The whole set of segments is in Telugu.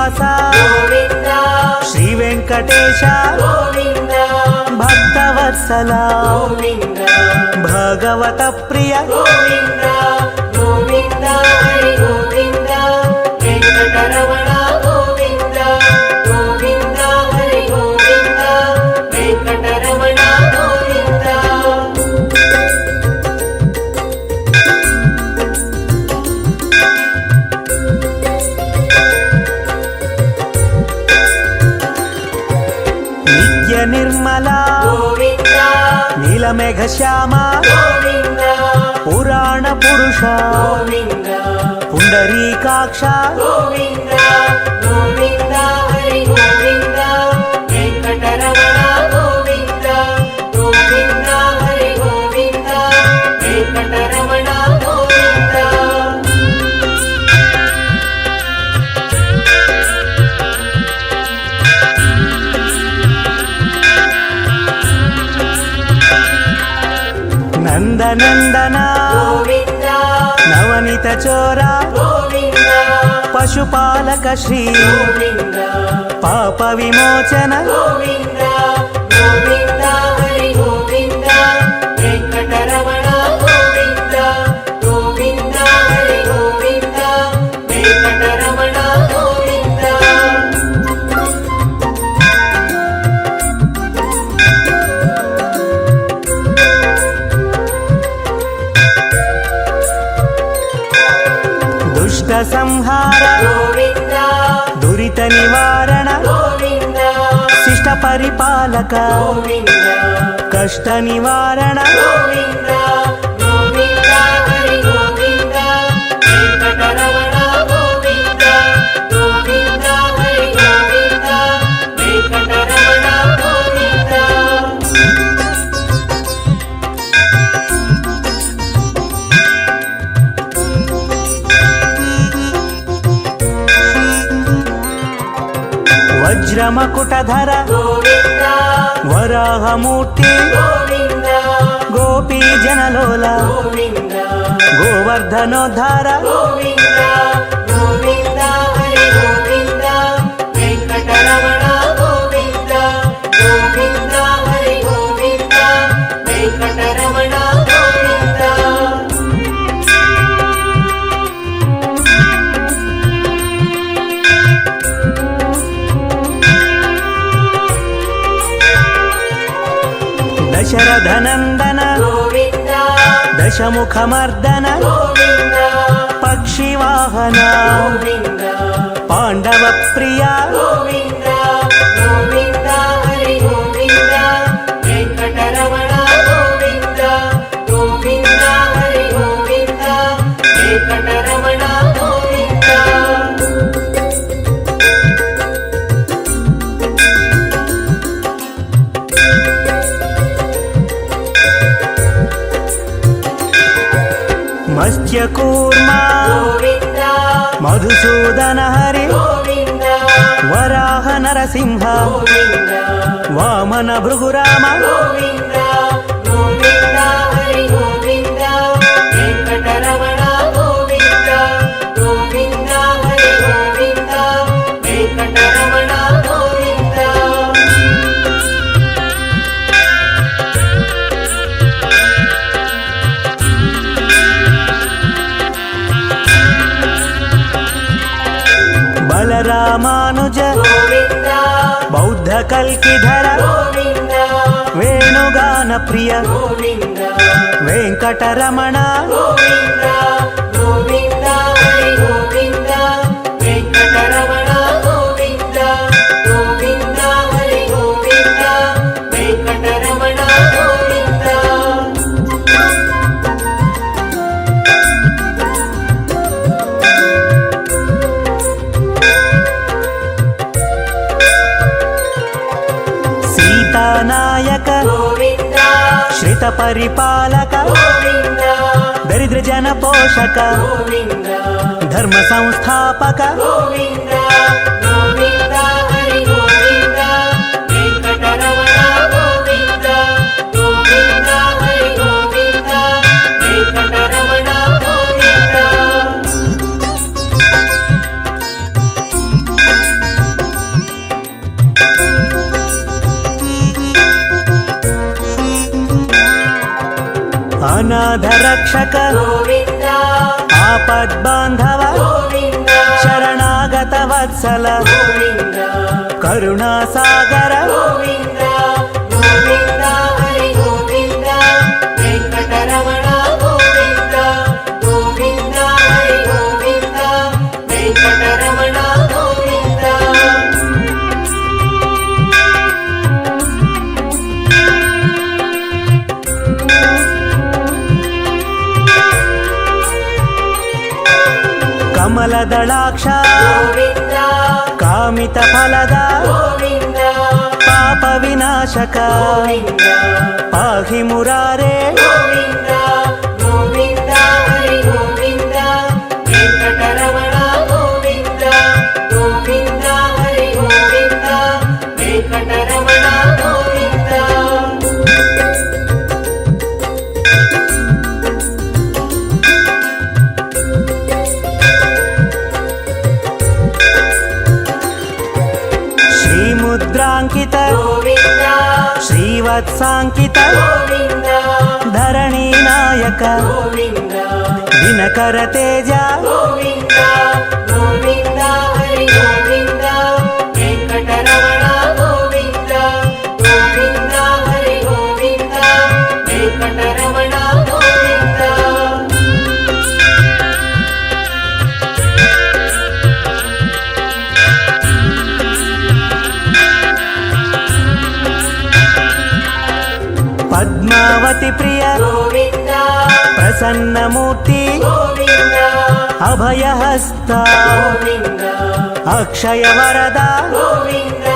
శ్రీనివాస శ్రీ వెంకటేశ భక్తవత్సల భగవత ప్రియ నిర్మల నీలమేఘ శ్యామ పురాణ పురుష పుండరీకాక్ష నందనందన నవనిత చోర పశుపాలక శ్రీ పాప విమోచన దుష్ట సంహార దురిత నివారణ శిష్ట పరిపాలక కష్ట నివారణ వజ్రమకుటధర వరాహమూర్తి గోపీ జనలోల గోవర్ధనోద్ధార దశరథనందన దశముఖమర్దన పక్షివాహన పాండవ ప్రియ మత్స్యకూర్మ మధుసూదన హరి వరాహ నరసింహ వామన భృగురామ బలరామానుజ బౌద్ధ కల్కిధర వేణుగాన ప్రియ వెంకటరమణ నాయక శ్రిత పరిపాలక దరిద్ర జన పోషక ధర్మ సంస్థాపక ಅನಾಥ ರಕ್ಷಕ ಗೋವಿಂದ ಆಪದ್ಬಾಂಧವ ಗೋವಿಂದ ಶರಣಾಗತ ವತ್ಸಲ ಗೋವಿಂದ ಕರುಣಾಸಾಗರ ಗೋವಿಂದ ಗೋವಿಂದ ಹರಿ ಗೋವಿಂದ ವೆಂಕಟರಮಣ ಗೋವಿಂದ ಗೋವಿಂದ ಹರಿ ಗೋವಿಂದ ವೆಂಕಟರಮಣ ಗೋವಿಂದ ಕಮಲದಳಾಕ್ಷ ಗೋವಿಂದ ಕಾಮಿತ ಫಲದ ಗೋವಿಂದ ಪಾಪ ವಿನಾಶಕ ಗೋವಿಂದ ಪಾಹಿ ಮುರಾರೇ ಗೋವಿಂದ ಗೋವಿಂದ ಹರಿ ಗೋವಿಂದ ವೆಂಕಟರಮಣ ಗೋವಿಂದ ಗೋವಿಂದ ಹರಿ ಗೋವಿಂದ ವೆಂಕಟರಮಣ ಗೋವಿಂದ ಶ್ರೀಮುದ್ರಾಂಕಿತ ಗೋವಿಂದ ಶ್ರೀವತ್ಸಾಂಕಿತ ಗೋವಿಂದ ಧರಣಿ ನಾಯಕ ಗೋವಿಂದ ದಿನಕರ ತೇಜ ಗೋವಿಂದ ಗೋವಿಂದ ಹರಿ ಗೋವಿಂದ ವೆಂಕಟರಮಣ ಗೋವಿಂದ ಗೋವಿಂದ ಹರಿ ಗೋವಿಂದ ವೆಂಕಟರಮಣ ಗೋವಿಂದ ಪದ್ಮಾವತಿ ಪ್ರಿಯ ಗೋವಿಂದ ಪ್ರಸನ್ನ ಮೂರ್ತಿ ಗೋವಿಂದ ಅಭಯಹಸ್ತ ಗೋವಿಂದ ಅಕ್ಷಯ ವರದ ಗೋವಿಂದ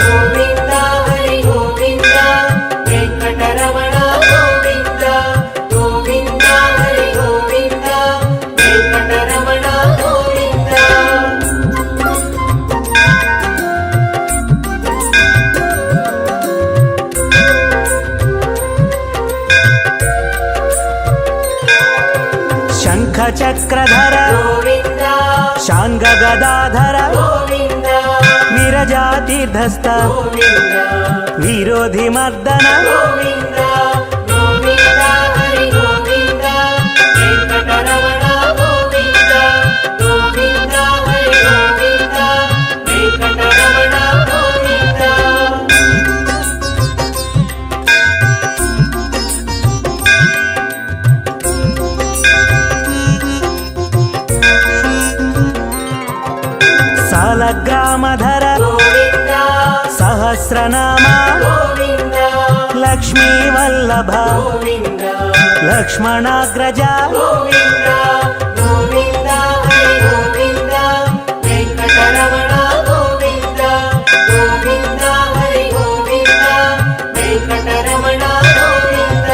ಗೋವಿಂದ ಹರಿ ಗೋವಿಂದ ವೆಂಕಟರಮಣ ಗೋವಿಂದ ಗೋವಿಂದ ಹರಿ ಗೋವಿಂದ ವೆಂಕಟರಮಣ ಗೋವಿಂದ ಶಂಖ ಚಕ್ರಧರ ಗೋವಿಂದ ಶಾಂಗ ಗದಾಧರ ಗೋವಿಂದ ವಿರಜಾತೀರ್ಧಸ್ಥ ಗೋವಿಂದ ವಿರೋಧಿ ಮರ್ದನ ಗೋವಿಂದ ಗೋವಿಂದ ಹರಿ ಗೋವಿಂದ ವೆಂಕಟರಮಣ ಗೋವಿಂದ ಗೋವಿಂದ ಹರಿ ಗೋವಿಂದ ವೆಂಕಟರಮಣ ಗೋವಿಂದ ಸಾಲಗ್ರಾಮಧರ ಗೋವಿಂದ ಸಹಸ್ರನಾಮ ಗೋವಿಂದ ಲಕ್ಷ್ಮೀ ವಲ್ಲಭ ಗೋವಿಂದ ಲಕ್ಷ್ಮಣಾಗ್ರಜ ಗೋವಿಂದ ಗೋವಿಂದ ಹರಿ ಗೋವಿಂದ ವೆಂಕಟರಮಣ ಗೋವಿಂದ ಗೋವಿಂದ ಹರಿ ಗೋವಿಂದ ವೆಂಕಟರಮಣ ಗೋವಿಂದ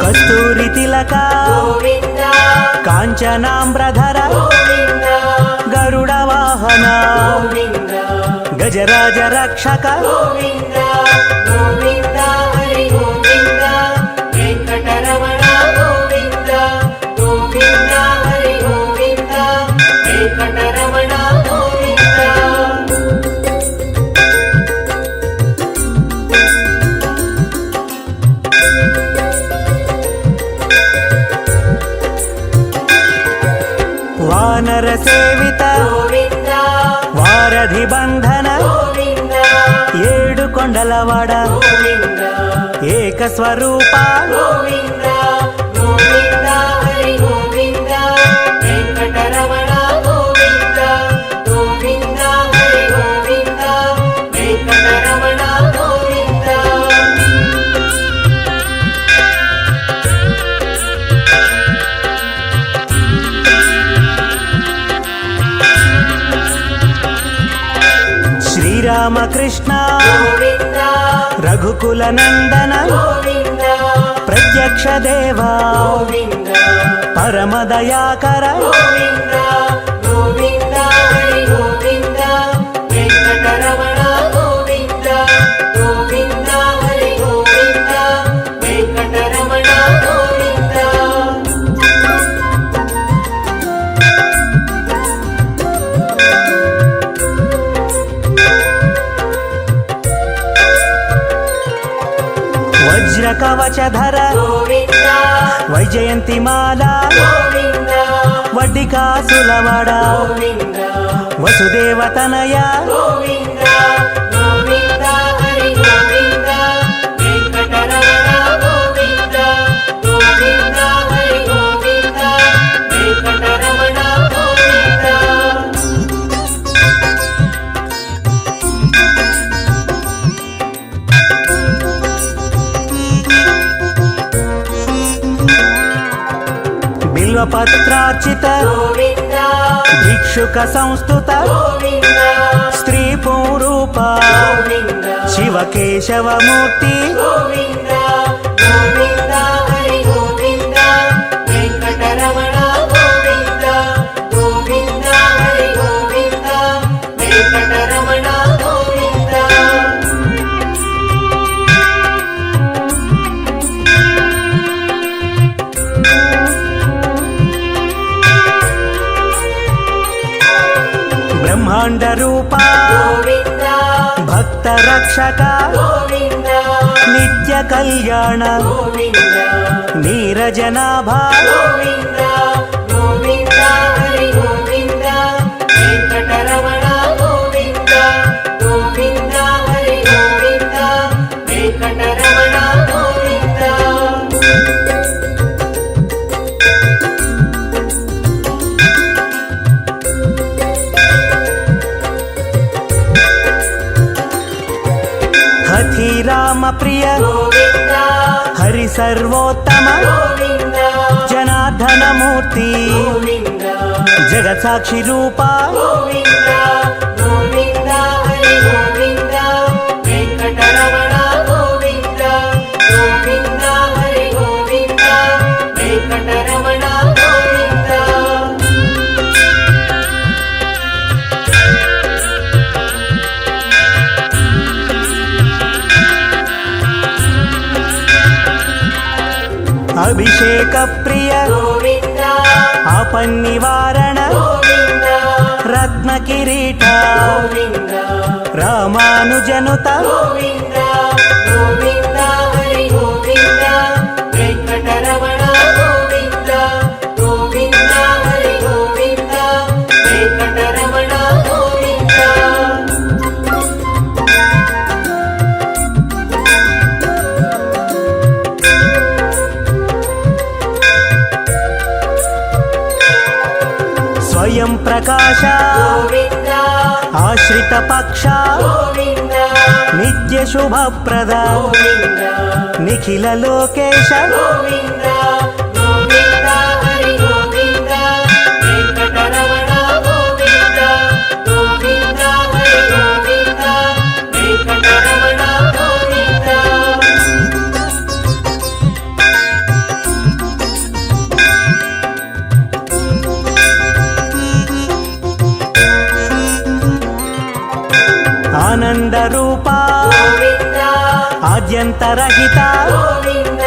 ಕಸ್ತೂರಿ ತಿಲಕ ಗೋವಿಂದ ಕಾಂಚನಾಂಬ್ರಧರ ಗೋವಿಂದ ಗರುಡ ವಾಹನ ಗೋವಿಂದ ಗಜರಾಜ ರಕ್ಷಕ ಗೋವಿಂದ ಗೋವಿಂದ ಹರಿ ಗೋವಿಂದ ವೆಂಕಟರಮಣ ಗೋವಿಂದ ಗೋವಿಂದ ಹರಿ ಗೋವಿಂದ ವೆಂಕಟರಮಣ ಗೋವಿಂದ ವಾನರ ಸೇವಿತ ಗೋವಿಂದ ವಾರಧಿ ಬಂಧನ ಗೋವಿಂದ ಏಳು ಕೊಂಡಲವಾಡ ಗೋವಿಂದ ಏಕ ಸ್ವರೂಪ ಗೋವಿಂದ ಗೋವಿಂದ ಹರಿ ಗೋವಿಂದ ವೆಂಕಟರಮಣ ಗೋವಿಂದ ಗೋವಿಂದ ಹರಿ ಗೋವಿಂದ ವೆಂಕಟರಮಣ ಗೋವಿಂದ ಶ್ರೀರಾಮಕೃಷ್ಣ ಗೋವಿಂದ ರಘುಕುಲ ನಂದನ ಗೋವಿಂದ ಪ್ರತ್ಯಕ್ಷ ದೇವ ಗೋವಿಂದ ಪರಮ ದಯಾಕರ ಗೋವಿಂದ ಗೋವಿಂದ ಹರಿ ಗೋವಿಂದ ವೆಂಕಟರಮಣ ಗೋವಿಂದ ಗೋವಿಂದ ಹರಿ ಗೋವಿಂದ ವೆಂಕಟರಮಣ ಗೋವಿಂದ వజ్ర కవచధర గోవింద వైజయంతిమాల గోవింద వడ్డికాసులవాడ గోవింద వసుదేవతనయ గోవింద గోవింద హరి గోవింద వెంకటరమణ గోవింద గోవింద హరి గోవింద వెంకటరమణ గోవింద బిల్వపత్రార్చిత గోవింద భిక్షుక సంస్థుత గోవింద స్త్రీ పూరూప గోవింద శివకేశవమూర్తి గోవింద గోవింద హరి గోవింద వెంకటరమణ గోవింద గోవింద హరి గోవింద వెంకటరమణ గోవింద బ్రహ్మాండ రూప గోవింద భక్త రక్షక గోవింద నిత్య కళ్యాణ గోవింద నీరజనాభ గోవింద గోవింద హరి గోవింద వెంకటరమణ గోవింద గోవింద హరి గోవింద వెంకటరమణ గోవింద హఠి రామ ప్రియ గోవింద హరి సర్వోత్తమ గోవింద జనార్దన మూర్తి గోవింద జగత్ సాక్షి రూప గోవింద గోవింద హరి గోవింద వెంకటరమణ గోవింద గోవింద హరి గోవింద వెంకటరమణ గోవింద అభిషేక ప్రియ గోవింద ఆపన్నివారణ గోవింద రత్న కిరీట గోవింద రామానుజనుత గోవింద గోవింద హరి గోవింద వెంకటరమణ గోవింద గోవింద హరి గోవింద వెంకటరమణ గోవింద స్వయం ప్రకాశ గోవింద ఆశ్రిత పక్ష గోవింద నిత్య శుభప్రద గోవింద నిఖిల లోకేశ గోవింద గోవింద హరి గోవింద వెంకటరమణ గోవింద గోవింద హరి గోవింద వెంకటరమణ గోవింద ఆనంద రూప గోవింద ఆద్యంతరహిత గోవింద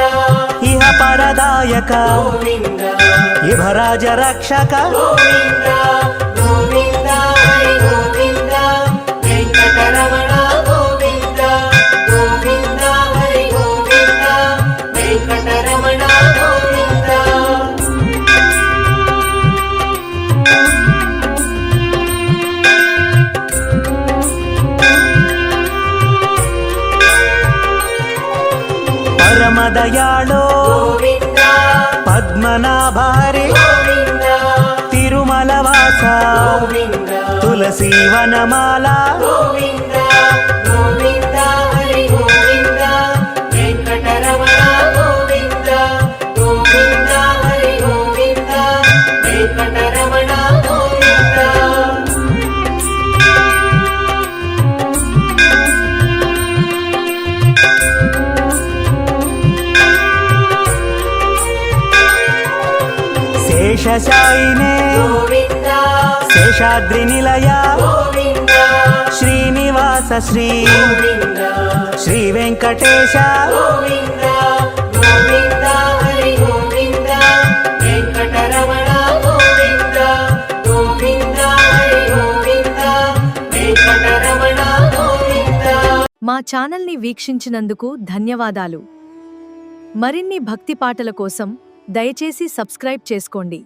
ఇహ పరదాయక గోవింద ఇభరాజ రక్షక గోవింద గోవింద హరి గోవింద వెంకటరమణ గోవింద గోవింద హరి గోవింద వెంకటరమణ గోవింద పరమదయాళో గోవింద పద్మనాభ హరి గోవింద తిరుమలవాస గోవింద తులసి వనమాల గోవింద గోవింద హరి గోవింద వెంకటరమణ గోవింద గోవింద హరి గోవింద వెంకటరమణ గోవింద శేషశాయినే గోవింద శేషాద్రి నిలయ గోవింద శ్రీనివాస శ్రీ గోవింద శ్రీ వెంకటేశ గోవింద గోవింద హరి గోవింద వెంకటరమణ గోవింద గోవింద హరి గోవింద వెంకటరమణ గోవింద మా ఛానల్ని వీక్షించినందుకు ధన్యవాదాలు. మరిన్ని భక్తి పాటల కోసం దయచేసి సబ్స్క్రైబ్ చేసుకోండి.